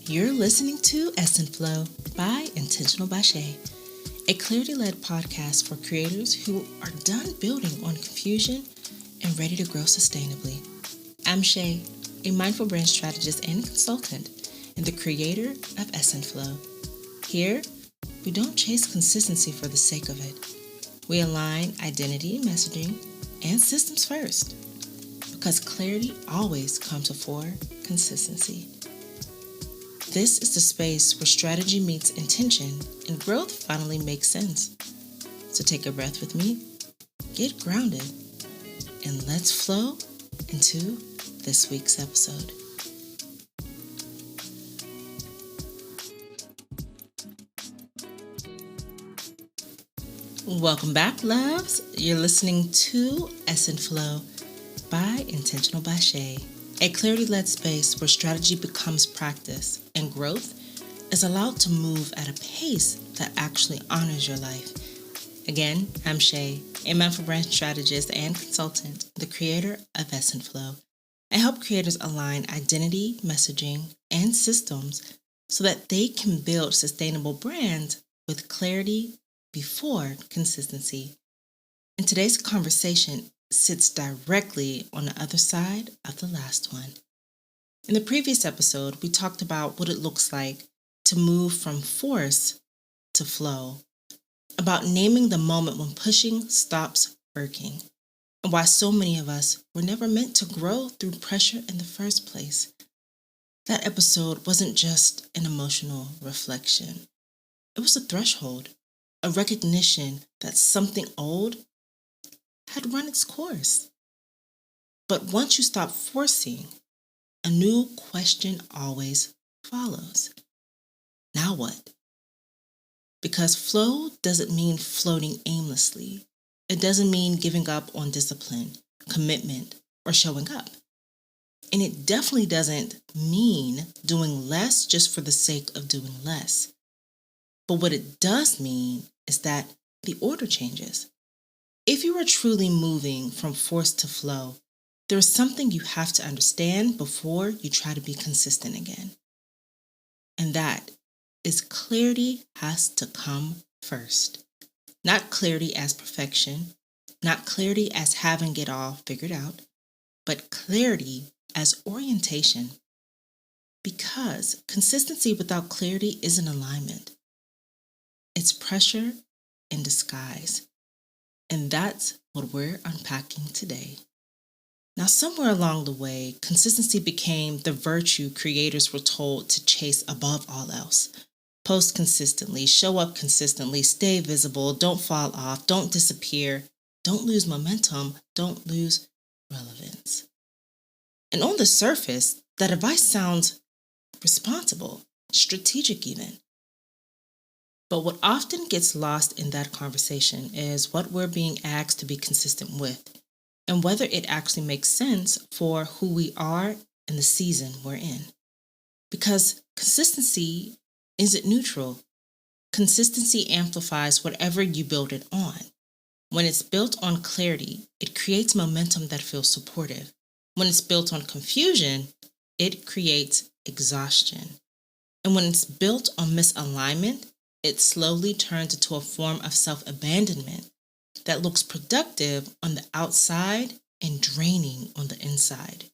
You're listening to ESSENTFLOW by Intentional by Shay, a clarity-led podcast for creators who are done building on confusion and ready to grow sustainably. I'm Shay, a mindful brand strategist and consultant, and the creator of ESSENTFLOW. Here, we don't chase consistency for the sake of it. We align identity, messaging, and systems first, because clarity always comes before consistency. This is the space where strategy meets intention and growth finally makes sense. So take a breath with me, get grounded, and let's flow into this week's episode. Welcome back, loves. You're listening to ESSENTFLOW by Intentional by Shay, a clarity-led space where strategy becomes practice and growth is allowed to move at a pace that actually honors your life. Again, I'm Shay, a mindful brand strategist and consultant, the creator of ESSENTFLOW. I help creators align identity, messaging, and systems so that they can build sustainable brands with clarity before consistency. And today's conversation sits directly on the other side of the last one. In the previous episode, we talked about what it looks like to move from force to flow, about naming the moment when pushing stops working, and why so many of us were never meant to grow through pressure in the first place. That episode wasn't just an emotional reflection. It was a threshold, a recognition that something old had run its course. But once you stop forcing, a new question always follows. Now what? Because flow doesn't mean floating aimlessly. It doesn't mean giving up on discipline, commitment, or showing up. And it definitely doesn't mean doing less just for the sake of doing less. But what it does mean is that the order changes. If you are truly moving from force to flow, there is something you have to understand before you try to be consistent again. And that is clarity has to come first. Not clarity as perfection, not clarity as having it all figured out, but clarity as orientation. Because consistency without clarity isn't alignment. It's pressure in disguise. And that's what we're unpacking today. Now, somewhere along the way, consistency became the virtue creators were told to chase above all else. Post consistently, show up consistently, stay visible, don't fall off, don't disappear, don't lose momentum, don't lose relevance. And on the surface, that advice sounds responsible, strategic even. But what often gets lost in that conversation is what we're being asked to be consistent with, and whether it actually makes sense for who we are and the season we're in. Because consistency isn't neutral. Consistency amplifies whatever you build it on. When it's built on clarity, it creates momentum that feels supportive. When it's built on confusion, it creates exhaustion. And when it's built on misalignment, it slowly turns into a form of self-abandonment that looks productive on the outside and draining on the inside.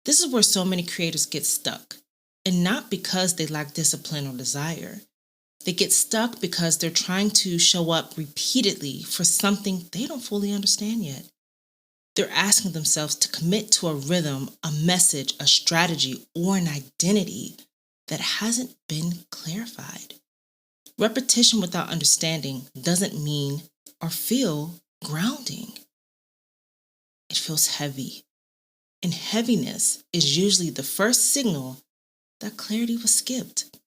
This is where so many creators get stuck, and not because they lack discipline or desire. They get stuck because they're trying to show up repeatedly for something they don't fully understand yet. They're asking themselves to commit to a rhythm, a message, a strategy, or an identity that hasn't been clarified. Repetition without understanding doesn't mean or feel grounding. It feels heavy. And heaviness is usually the first signal that clarity was skipped.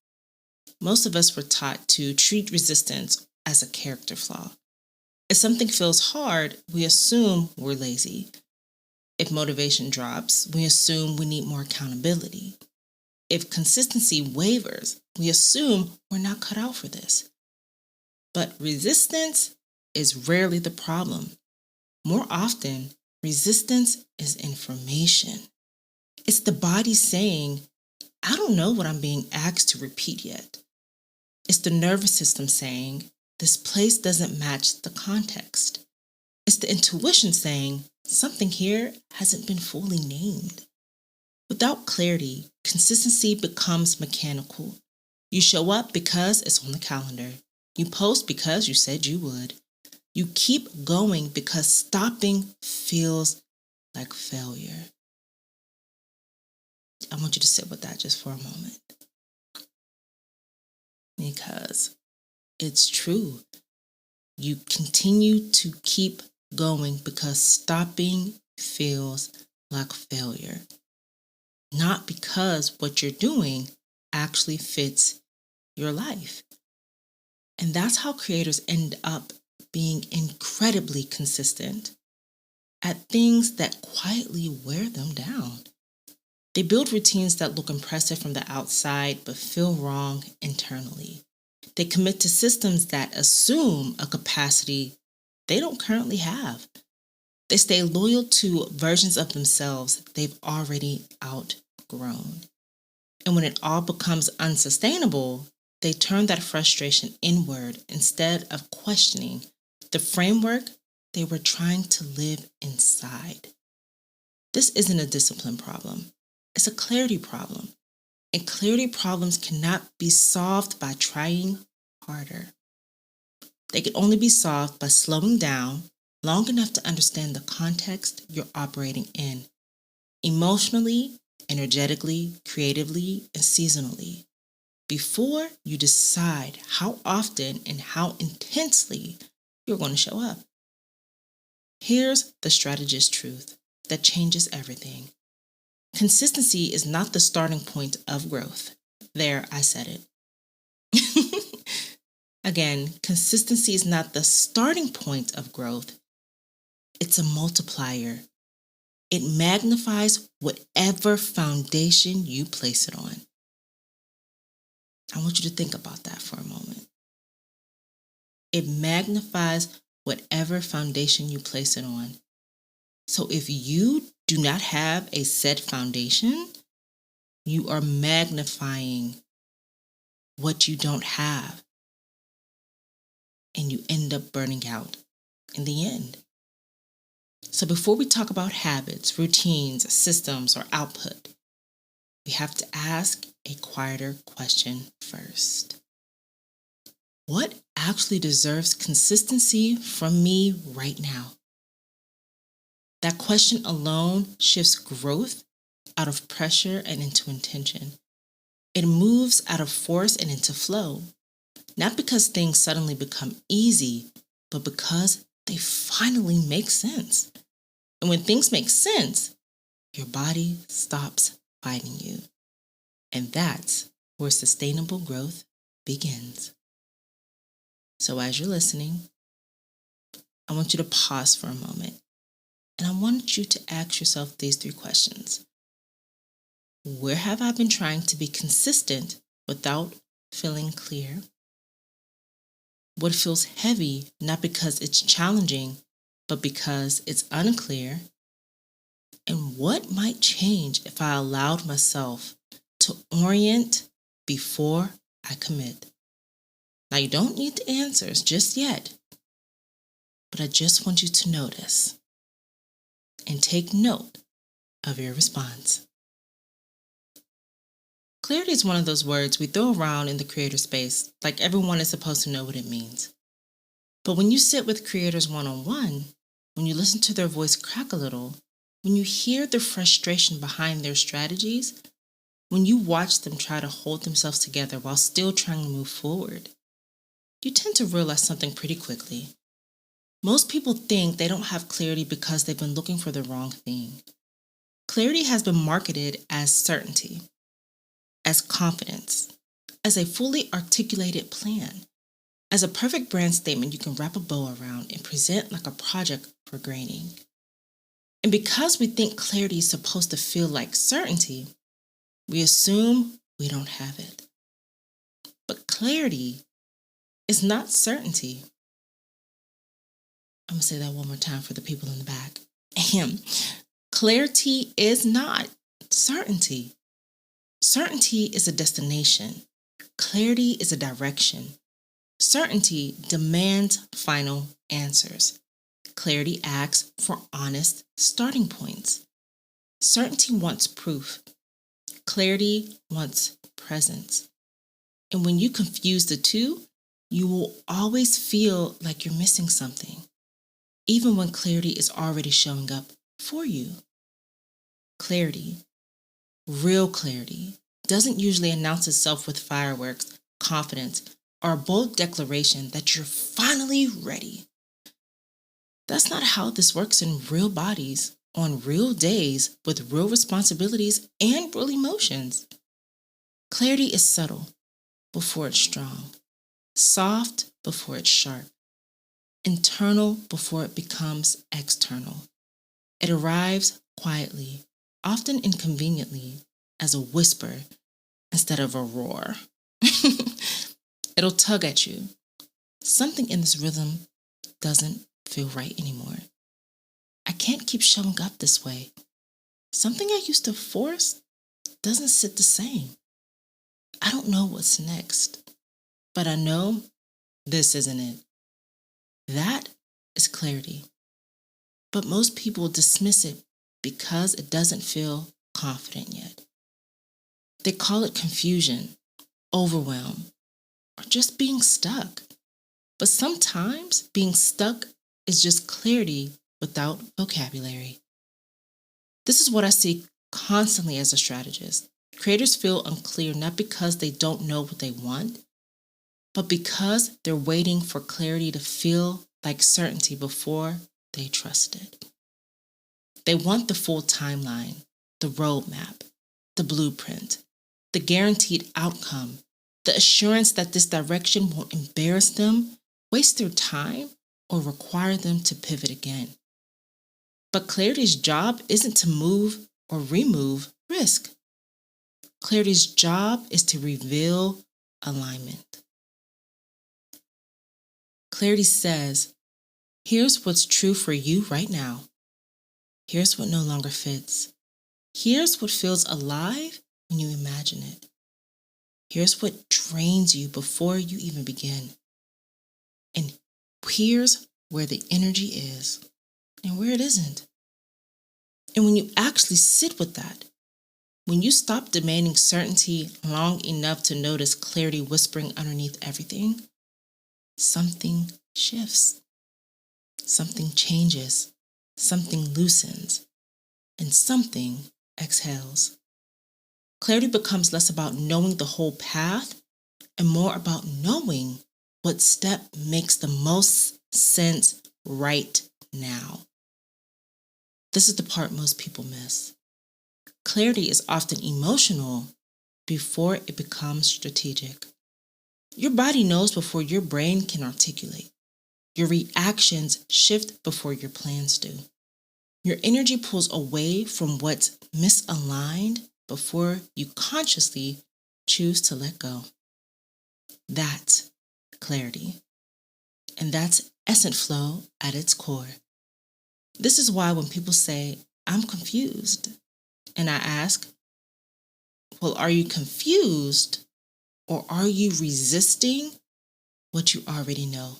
Most of us were taught to treat resistance as a character flaw. If something feels hard, we assume we're lazy. If motivation drops, we assume we need more accountability. If consistency wavers, we assume we're not cut out for this. But resistance is rarely the problem. More often, resistance is information. It's the body saying, I don't know what I'm being asked to repeat yet. It's the nervous system saying, this place doesn't match the context. It's the intuition saying, something here hasn't been fully named. Without clarity, consistency becomes mechanical. You show up because it's on the calendar. You post because you said you would. You keep going because stopping feels like failure. I want you to sit with that just for a moment. Because it's true. You continue to keep going because stopping feels like failure. Not because what you're doing actually fits your life. And that's how creators end up being incredibly consistent at things that quietly wear them down. They build routines that look impressive from the outside but feel wrong internally. They commit to systems that assume a capacity they don't currently have. They stay loyal to versions of themselves they've already outgrown. And when it all becomes unsustainable, they turn that frustration inward instead of questioning the framework they were trying to live inside. This isn't a discipline problem. It's a clarity problem. And clarity problems cannot be solved by trying harder. They can only be solved by slowing down long enough to understand the context you're operating in, emotionally, energetically, creatively, and seasonally, before you decide how often and how intensely you're going to show up. Here's the strategist truth that changes everything. Consistency is not the starting point of growth. There, I said it. Again, consistency is not the starting point of growth. It's a multiplier. It magnifies whatever foundation you place it on. I want you to think about that for a moment. It magnifies whatever foundation you place it on. So if you do not have a set foundation, you are magnifying what you don't have. And you end up burning out in the end. So before we talk about habits, routines, systems, or output, we have to ask a quieter question first. What actually deserves consistency from me right now? That question alone shifts growth out of pressure and into intention. It moves out of force and into flow, not because things suddenly become easy, but because they finally make sense. And when things make sense, your body stops fighting you. And that's where sustainable growth begins. So as you're listening, I want you to pause for a moment. And I want you to ask yourself these 3 questions. Where have I been trying to be consistent without feeling clear? What feels heavy, not because it's challenging, but because it's unclear? And what might change if I allowed myself to orient before I commit? Now, you don't need the answers just yet, but I just want you to notice and take note of your response. Clarity is one of those words we throw around in the creator space like everyone is supposed to know what it means. But when you sit with creators one-on-one, when you listen to their voice crack a little, when you hear the frustration behind their strategies, when you watch them try to hold themselves together while still trying to move forward, you tend to realize something pretty quickly. Most people think they don't have clarity because they've been looking for the wrong thing. Clarity has been marketed as certainty, as confidence, as a fully articulated plan, as a perfect brand statement you can wrap a bow around and present like a project for grading. And because we think clarity is supposed to feel like certainty, we assume we don't have it. But clarity is not certainty. I'm going to say that one more time for the people in the back. Clarity is not certainty. Certainty is a destination. Clarity is a direction. Certainty demands final answers. Clarity asks for honest starting points. Certainty wants proof. Clarity wants presence. And when you confuse the two, you will always feel like you're missing something, even when clarity is already showing up for you. Clarity, real clarity, doesn't usually announce itself with fireworks, confidence, or a bold declaration that you're finally ready. That's not how this works in real bodies, on real days, with real responsibilities and real emotions. Clarity is subtle before it's strong, soft before it's sharp, internal before it becomes external. It arrives quietly, often inconveniently, as a whisper instead of a roar. It'll tug at you. Something in this rhythm doesn't feel right anymore. I can't keep showing up this way. Something I used to force doesn't sit the same. I don't know what's next, but I know this isn't it. That is clarity. But most people dismiss it because it doesn't feel confident yet. They call it confusion, overwhelm, or just being stuck. But sometimes being stuck is just clarity without vocabulary. This is what I see constantly as a strategist. Creators feel unclear not because they don't know what they want, but because they're waiting for clarity to feel like certainty before they trust it. They want the full timeline, the roadmap, the blueprint, the guaranteed outcome, the assurance that this direction won't embarrass them, waste their time, or require them to pivot again. But clarity's job isn't to move or remove risk. Clarity's job is to reveal alignment. Clarity says, here's what's true for you right now. Here's what no longer fits. Here's what feels alive when you imagine it. Here's what drains you before you even begin. And here's where the energy is and where it isn't. And when you actually sit with that, when you stop demanding certainty long enough to notice clarity whispering underneath everything, something shifts, something changes, something loosens, and something exhales. Clarity becomes less about knowing the whole path and more about knowing what step makes the most sense right now. This is the part most people miss. Clarity is often emotional before it becomes strategic. Your body knows before your brain can articulate. Your reactions shift before your plans do. Your energy pulls away from what's misaligned before you consciously choose to let go. That's clarity. And that's ESSENTFLOW at its core. This is why when people say, I'm confused, and I ask, well, are you confused or are you resisting what you already know?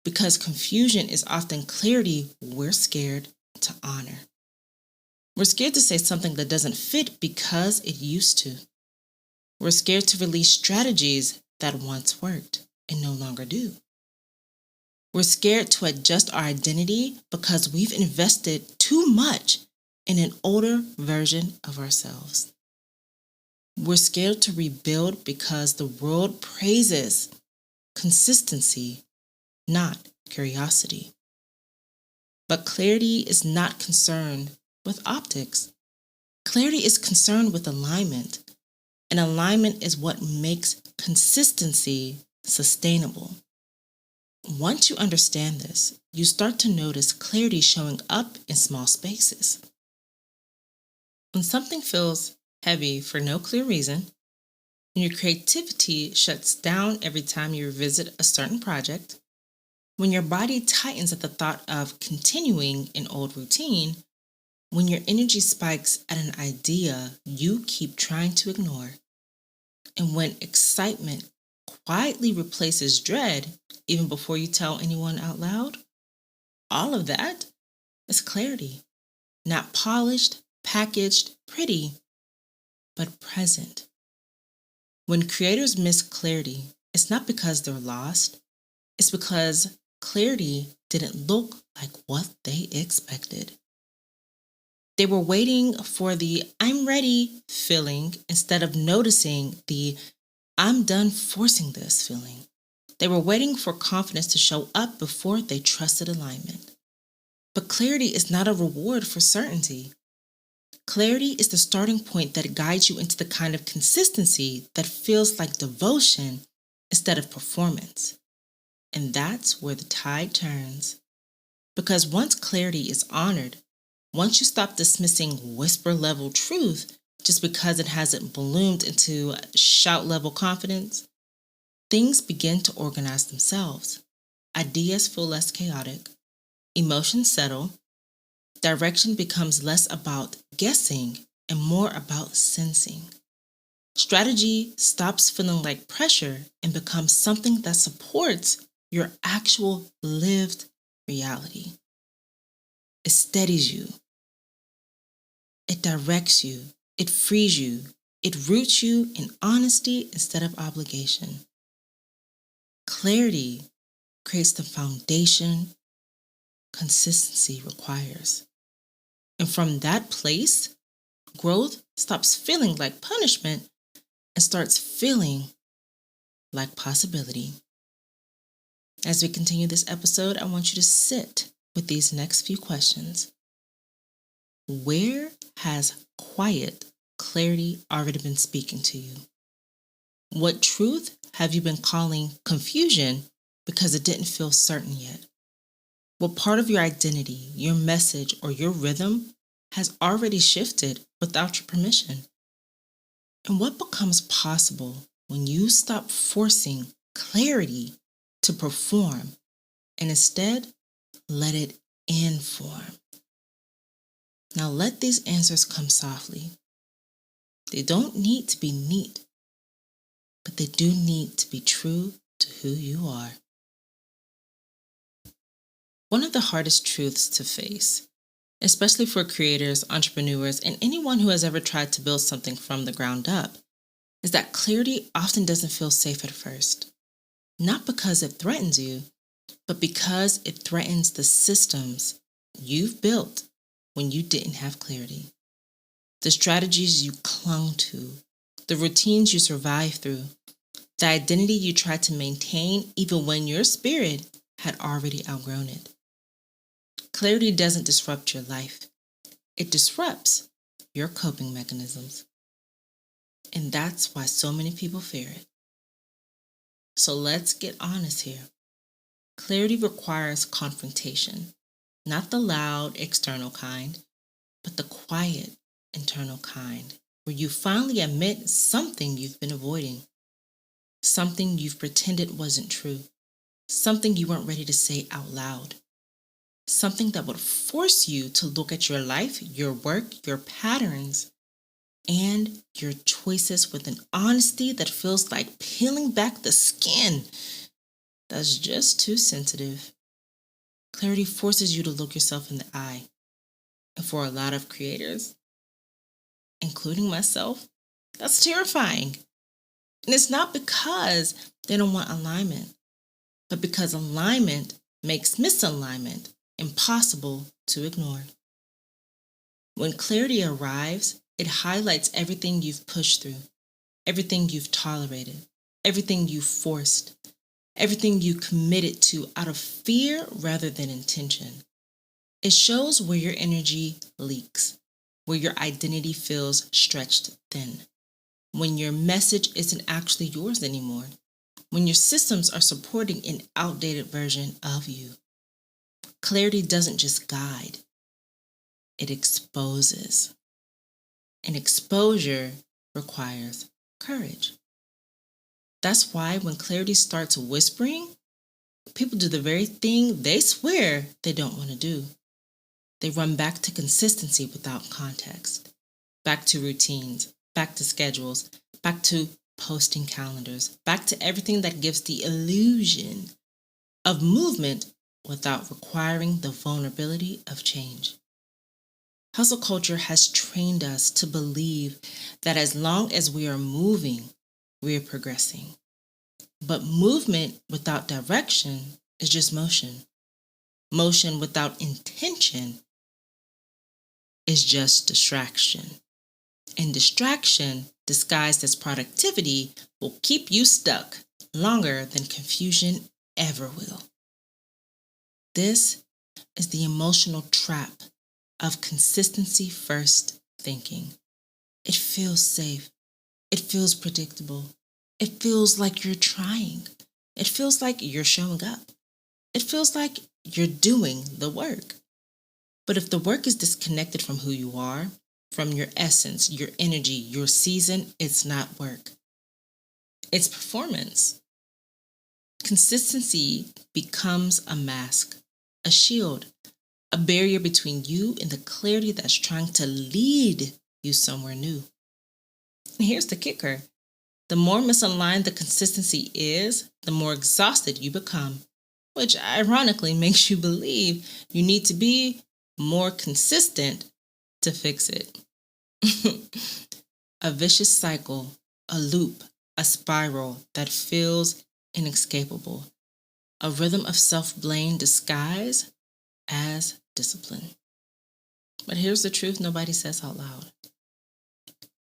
Because confusion is often clarity we're scared to honor. We're scared to say something that doesn't fit because it used to. We're scared to release strategies that once worked and no longer do. We're scared to adjust our identity because we've invested too much in an older version of ourselves. We're scared to rebuild because the world praises consistency, not curiosity. But clarity is not concerned with optics. Clarity is concerned with alignment, and alignment is what makes consistency sustainable. Once you understand this, you start to notice clarity showing up in small spaces. When something feels heavy for no clear reason, when your creativity shuts down every time you revisit a certain project, when your body tightens at the thought of continuing an old routine, When your energy spikes at an idea you keep trying to ignore, and when excitement quietly replaces dread even before you tell anyone out loud, all of that is clarity. Not polished, packaged, pretty, but present. When creators miss clarity, it's not because they're lost, it's because clarity didn't look like what they expected. They were waiting for the "I'm ready" feeling instead of noticing the "I'm done forcing this" feeling. They were waiting for confidence to show up before they trusted alignment. But clarity is not a reward for certainty. Clarity is the starting point that guides you into the kind of consistency that feels like devotion instead of performance. And that's where the tide turns. Because once clarity is honored, once you stop dismissing whisper level truth just because it hasn't bloomed into shout level confidence, things begin to organize themselves. Ideas feel less chaotic, emotions settle, direction becomes less about guessing and more about sensing. Strategy stops feeling like pressure and becomes something that supports your actual lived reality. It steadies you. It directs you. It frees you. It roots you in honesty instead of obligation. Clarity creates the foundation consistency requires. And from that place, growth stops feeling like punishment and starts feeling like possibility. As we continue this episode, I want you to sit with these next few questions. Where has quiet clarity already been speaking to you? What truth have you been calling confusion because it didn't feel certain yet? What part of your identity, your message, or your rhythm has already shifted without your permission? And what becomes possible when you stop forcing clarity to perform and instead let it inform? Now let these answers come softly. They don't need to be neat, but they do need to be true to who you are. One of the hardest truths to face, especially for creators, entrepreneurs, and anyone who has ever tried to build something from the ground up, is that clarity often doesn't feel safe at first. Not because it threatens you, but because it threatens the systems you've built when you didn't have clarity. The strategies you clung to, the routines you survived through, the identity you tried to maintain even when your spirit had already outgrown it. Clarity doesn't disrupt your life. It disrupts your coping mechanisms. And that's why so many people fear it. So let's get honest here. Clarity requires confrontation, not the loud external kind, but the quiet internal kind, where you finally admit something you've been avoiding, something you've pretended wasn't true, something you weren't ready to say out loud, something that would force you to look at your life, your work, your patterns, and your choices with an honesty that feels like peeling back the skin that's just too sensitive. Clarity forces you to look yourself in the eye. And for a lot of creators, including myself, that's terrifying. And it's not because they don't want alignment, but because alignment makes misalignment impossible to ignore. When clarity arrives, it highlights everything you've pushed through, everything you've tolerated, everything you've forced, everything you committed to out of fear rather than intention. It shows where your energy leaks, where your identity feels stretched thin, when your message isn't actually yours anymore, when your systems are supporting an outdated version of you. Clarity doesn't just guide, it exposes. And exposure requires courage. That's why when clarity starts whispering, people do the very thing they swear they don't want to do. they run back to consistency without context, back to routines, back to schedules, back to posting calendars, back to everything that gives the illusion of movement without requiring the vulnerability of change. Hustle culture has trained us to believe that as long as we are moving, we are progressing. But movement without direction is just motion. Motion without intention is just distraction. And distraction, disguised as productivity, will keep you stuck longer than confusion ever will. This is the emotional trap of consistency first thinking. It feels safe. It feels predictable. It feels like you're trying. It feels like you're showing up. It feels like you're doing the work. But if the work is disconnected from who you are, from your essence, your energy, your season, it's not work. It's performance. Consistency becomes a mask, a shield, a barrier between you and the clarity that's trying to lead you somewhere new. And here's the kicker. The more misaligned the consistency is, the more exhausted you become, which ironically makes you believe you need to be more consistent to fix it. A vicious cycle, a loop, a spiral that feels inescapable, a rhythm of self-blame disguised as discipline. But here's the truth nobody says out loud.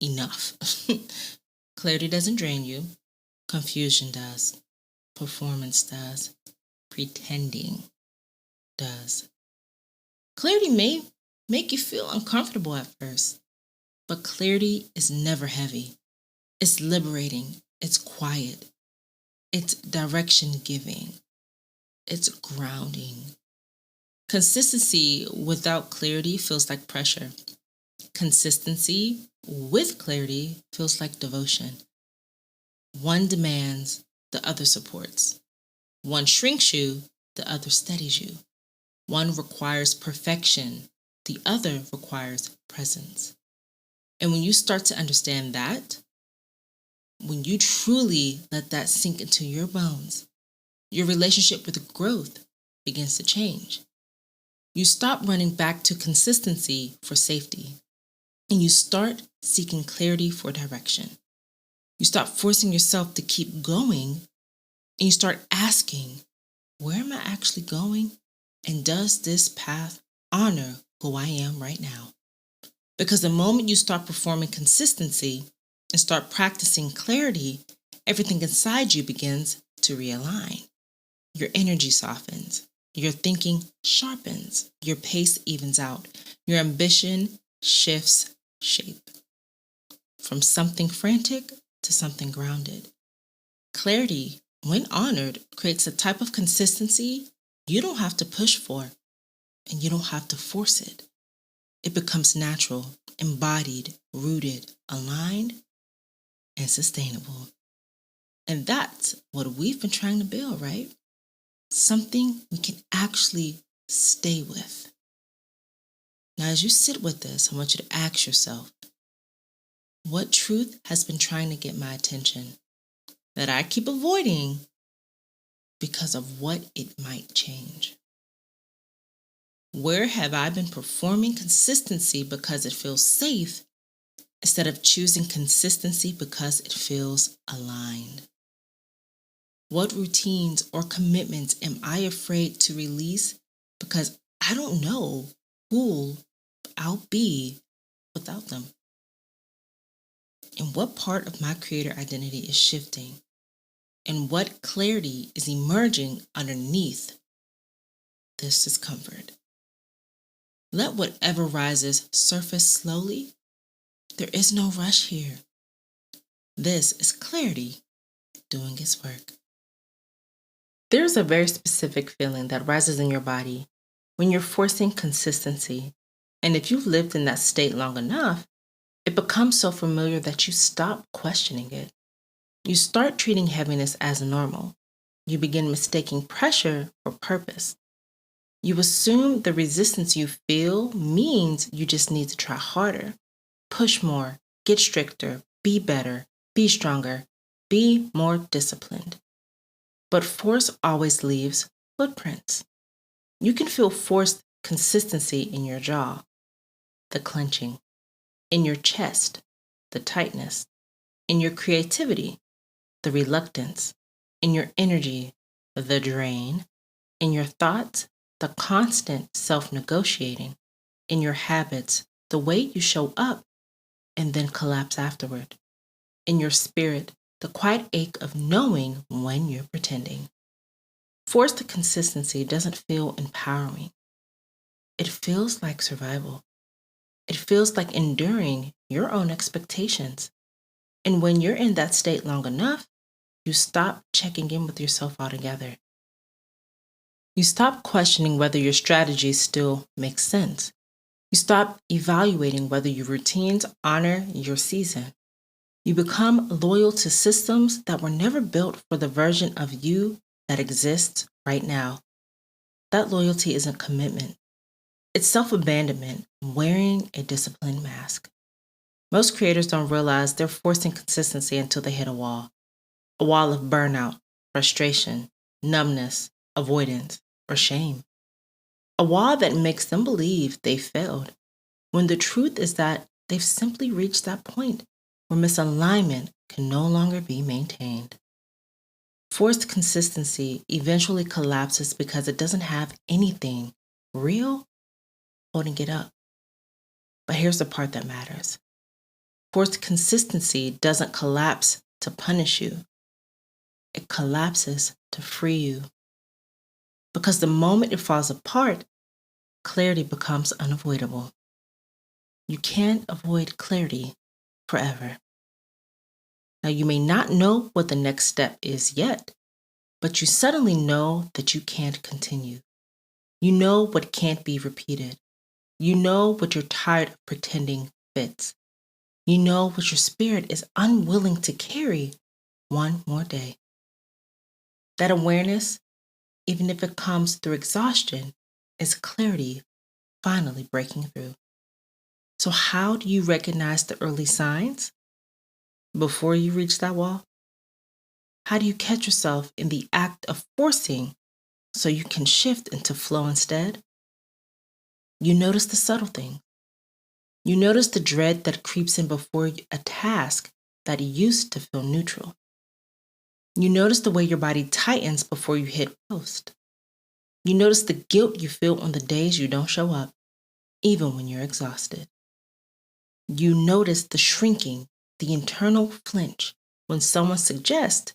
Enough. Clarity doesn't drain you. Confusion does. Performance does. Pretending does. Clarity may make you feel uncomfortable at first, but clarity is never heavy. It's liberating. It's quiet. It's direction giving. It's grounding. Consistency without clarity feels like pressure. Consistency with clarity feels like devotion. One demands, the other supports. One shrinks you, the other steadies you. One requires perfection, the other requires presence. And when you start to understand that, when you truly let that sink into your bones, your relationship with growth begins to change. You stop running back to consistency for safety, and you start seeking clarity for direction. You stop forcing yourself to keep going, and you start asking, where am I actually going? And does this path honor who I am right now? Because the moment you start performing consistency and start practicing clarity, everything inside you begins to realign. Your energy softens. Your thinking sharpens. Your pace evens out. Your ambition shifts shape. From something frantic to something grounded. Clarity, when honored, creates a type of consistency you don't have to push for, and you don't have to force it. It becomes natural, embodied, rooted, aligned, and sustainable. And that's what we've been trying to build, right? Something we can actually stay with. Now, as you sit with this, I want you to ask yourself, what truth has been trying to get my attention that I keep avoiding because of what it might change? Where have I been performing consistency because it feels safe instead of choosing consistency because it feels aligned? What routines or commitments am I afraid to release because I don't know who I'll be without them? And what part of my creator identity is shifting? And what clarity is emerging underneath this discomfort? Let whatever rises surface slowly. There is no rush here. This is clarity doing its work. There's a very specific feeling that rises in your body when you're forcing consistency. And if you've lived in that state long enough, it becomes so familiar that you stop questioning it. You start treating heaviness as normal. You begin mistaking pressure for purpose. You assume the resistance you feel means you just need to try harder, push more, get stricter, be better, be stronger, be more disciplined. But force always leaves footprints. You can feel forced consistency in your jaw, the clenching, in your chest, the tightness, in your creativity, the reluctance, in your energy, the drain, in your thoughts, the constant self negotiating, in your habits, the way you show up and then collapse afterward, in your spirit, the quiet ache of knowing when you're pretending. Forced consistency doesn't feel empowering. It feels like survival. It feels like enduring your own expectations. And when you're in that state long enough, you stop checking in with yourself altogether. You stop questioning whether your strategies still make sense. You stop evaluating whether your routines honor your season. You become loyal to systems that were never built for the version of you that exists right now. That loyalty isn't commitment. It's self-abandonment, wearing a disciplined mask. Most creators don't realize they're forcing consistency until they hit a wall of burnout, frustration, numbness, avoidance, or shame. A wall that makes them believe they failed, when the truth is that they've simply reached that point where misalignment can no longer be maintained. Forced consistency eventually collapses because it doesn't have anything real holding it up. But here's the part that matters. Forced consistency doesn't collapse to punish you. It collapses to free you. Because the moment it falls apart, clarity becomes unavoidable. You can't avoid clarity forever. Now, you may not know what the next step is yet, but you suddenly know that you can't continue. You know what can't be repeated. You know what you're tired of pretending fits. You know what your spirit is unwilling to carry one more day. That awareness, even if it comes through exhaustion, is clarity finally breaking through. So how do you recognize the early signs before you reach that wall? How do you catch yourself in the act of forcing so you can shift into flow instead? You notice the subtle thing. You notice the dread that creeps in before a task that used to feel neutral. You notice the way your body tightens before you hit post. You notice the guilt you feel on the days you don't show up, even when you're exhausted. You notice the shrinking, the internal flinch when someone suggests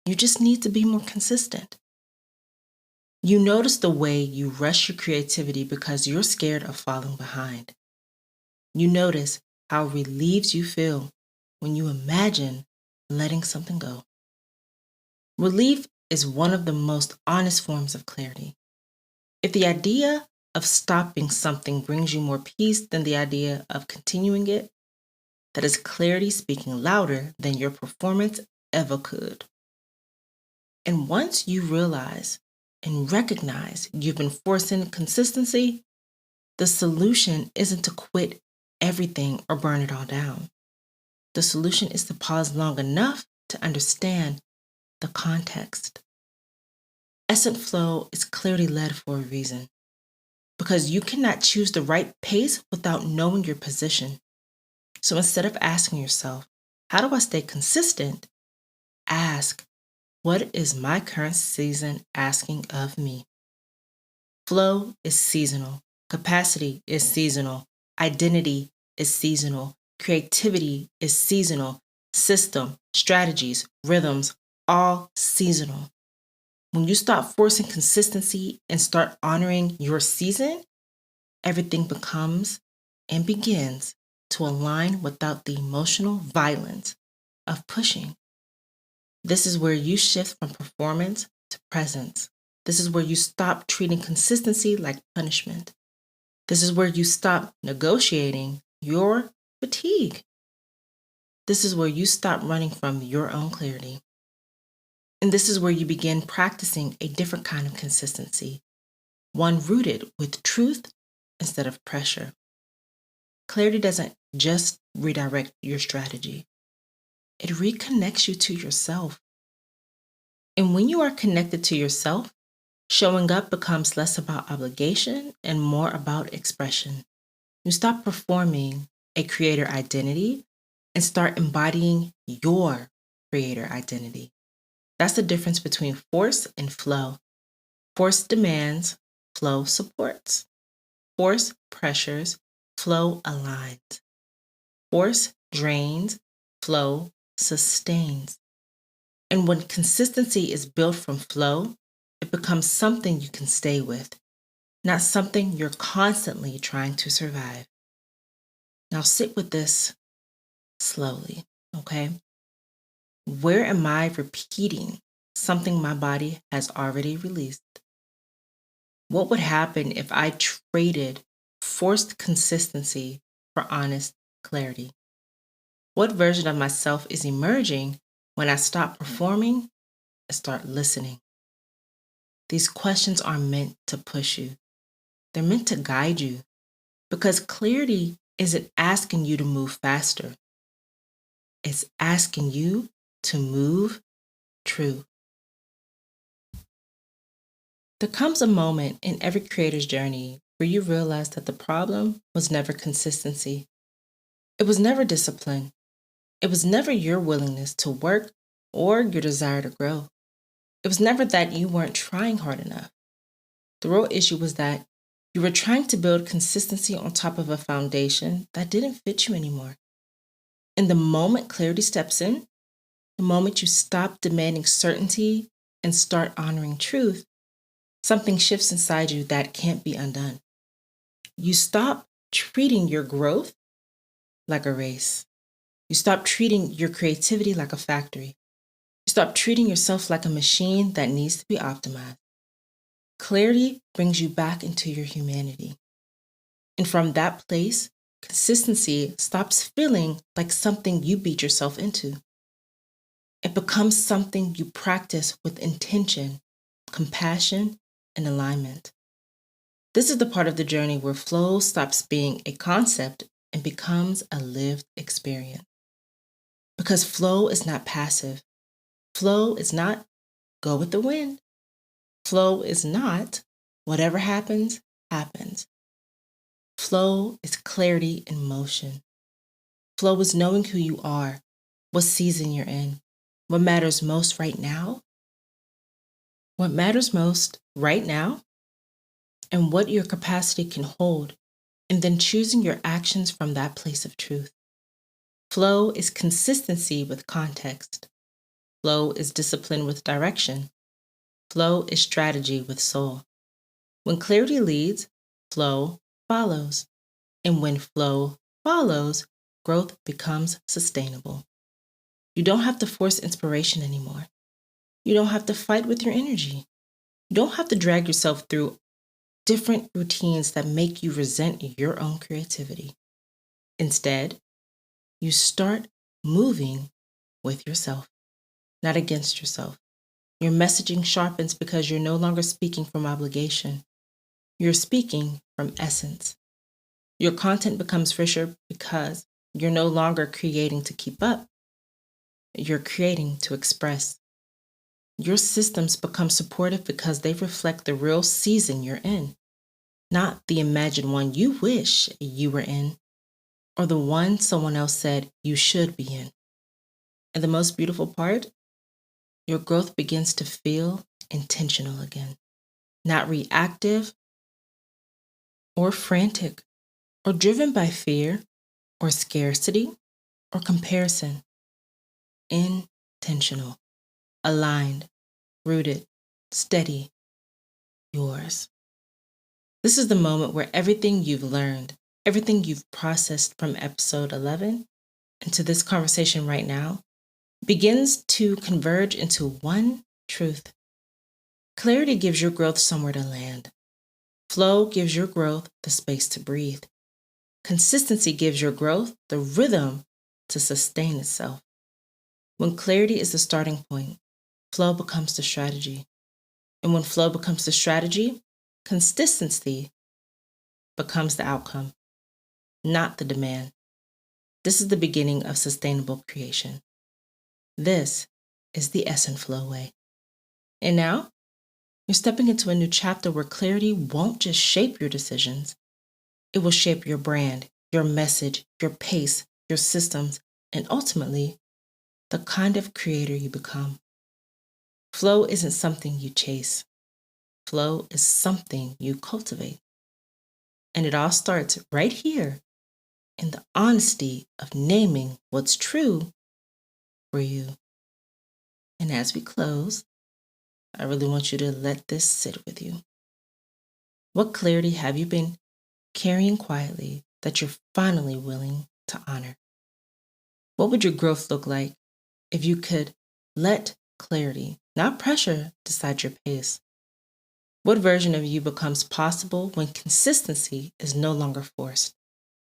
you just need to be more consistent. You notice the way you rush your creativity because you're scared of falling behind. You notice how it relieves you feel when you imagine letting something go. Relief is one of the most honest forms of clarity. If the idea of stopping something brings you more peace than the idea of continuing it, that is clarity speaking louder than your performance ever could. And once you realize and recognize you've been forcing consistency, the solution isn't to quit everything or burn it all down. The solution is to pause long enough to understand the context. ESSENTFLOW is clearly led for a reason, because you cannot choose the right pace without knowing your position. So instead of asking yourself, how do I stay consistent? Ask, what is my current season asking of me? Flow is seasonal. Capacity is seasonal. Identity is seasonal. Creativity is seasonal. System, strategies, rhythms, all seasonal. When you stop forcing consistency and start honoring your season, everything becomes and begins to align without the emotional violence of pushing. This is where you shift from performance to presence. This is where you stop treating consistency like punishment. This is where you stop negotiating your fatigue. This is where you stop running from your own clarity. And this is where you begin practicing a different kind of consistency, one rooted with truth instead of pressure. Clarity doesn't just redirect your strategy, it reconnects you to yourself. And when you are connected to yourself, showing up becomes less about obligation and more about expression. You stop performing a creator identity and start embodying your creator identity. That's the difference between force and flow. Force demands, flow supports. Force pressures, flow aligns. Force drains, flow sustains. And when consistency is built from flow, it becomes something you can stay with, not something you're constantly trying to survive. Now sit with this slowly, okay? Where am I repeating something my body has already released? What would happen if I traded forced consistency for honest clarity? What version of myself is emerging when I stop performing and start listening? These questions are meant to push you. They're meant to guide you because clarity isn't asking you to move faster. It's asking you to move true. There comes a moment in every creator's journey where you realize that the problem was never consistency. It was never discipline. It was never your willingness to work or your desire to grow. It was never that you weren't trying hard enough. The real issue was that you were trying to build consistency on top of a foundation that didn't fit you anymore. And the moment clarity steps in, the moment you stop demanding certainty and start honoring truth, something shifts inside you that can't be undone. You stop treating your growth like a race. You stop treating your creativity like a factory. You stop treating yourself like a machine that needs to be optimized. Clarity brings you back into your humanity. And from that place, consistency stops feeling like something you beat yourself into. It becomes something you practice with intention, compassion, and alignment. This is the part of the journey where flow stops being a concept and becomes a lived experience. Because flow is not passive. Flow is not go with the wind. Flow is not whatever happens, happens. Flow is clarity in motion. Flow is knowing who you are, what season you're in, what matters most right now, what matters most right now, and what your capacity can hold, and then choosing your actions from that place of truth. Flow is consistency with context. Flow is discipline with direction. Flow is strategy with soul. When clarity leads, flow follows. And when flow follows, growth becomes sustainable. You don't have to force inspiration anymore. You don't have to fight with your energy. You don't have to drag yourself through different routines that make you resent your own creativity. Instead, you start moving with yourself, not against yourself. Your messaging sharpens because you're no longer speaking from obligation. You're speaking from essence. Your content becomes richer because you're no longer creating to keep up. You're creating to express. Your systems become supportive because they reflect the real season you're in, not the imagined one you wish you were in, or the one someone else said you should be in. And the most beautiful part, your growth begins to feel intentional again, not reactive or frantic or driven by fear or scarcity or comparison. Intentional, aligned, rooted, steady, yours. This is the moment where everything you've learned, everything you've processed from episode 11 into this conversation right now begins to converge into one truth. Clarity gives your growth somewhere to land. Flow gives your growth the space to breathe. Consistency gives your growth the rhythm to sustain itself. When clarity is the starting point, flow becomes the strategy. And when flow becomes the strategy, Consistency becomes the outcome, not the demand. This is the beginning of sustainable creation. This is the ESSENTFLOW way. And now, you're stepping into a new chapter where clarity won't just shape your decisions. It will shape your brand, your message, your pace, your systems, and ultimately, the kind of creator you become. Flow isn't something you chase. Flow is something you cultivate. And it all starts right here in the honesty of naming what's true for you. And as we close, I really want you to let this sit with you. What clarity have you been carrying quietly that you're finally willing to honor? What would your growth look like if you could let clarity, not pressure, decide your pace? What version of you becomes possible when consistency is no longer forced,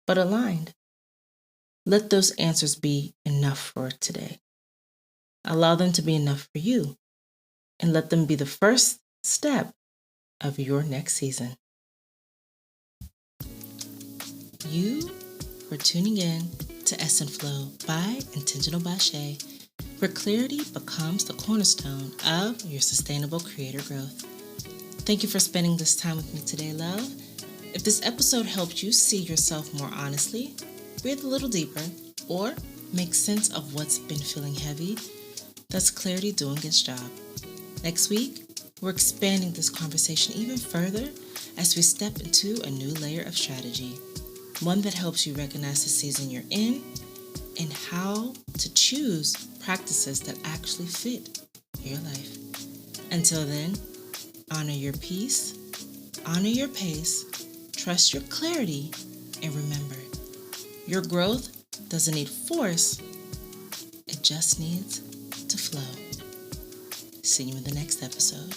but aligned? Let those answers be enough for today. Allow them to be enough for you, and let them be the first step of your next season. You for tuning in to ESSENTFLOW by Intentional by Shay, where clarity becomes the cornerstone of your sustainable creator growth. Thank you for spending this time with me today, love. If this episode helped you see yourself more honestly, breathe a little deeper, or make sense of what's been feeling heavy, that's clarity doing its job. Next week, we're expanding this conversation even further as we step into a new layer of strategy, one that helps you recognize the season you're in and how to choose practices that actually fit your life. Until then, honor your peace, honor your pace, trust your clarity, and remember, your growth doesn't need force, it just needs to flow. See you in the next episode.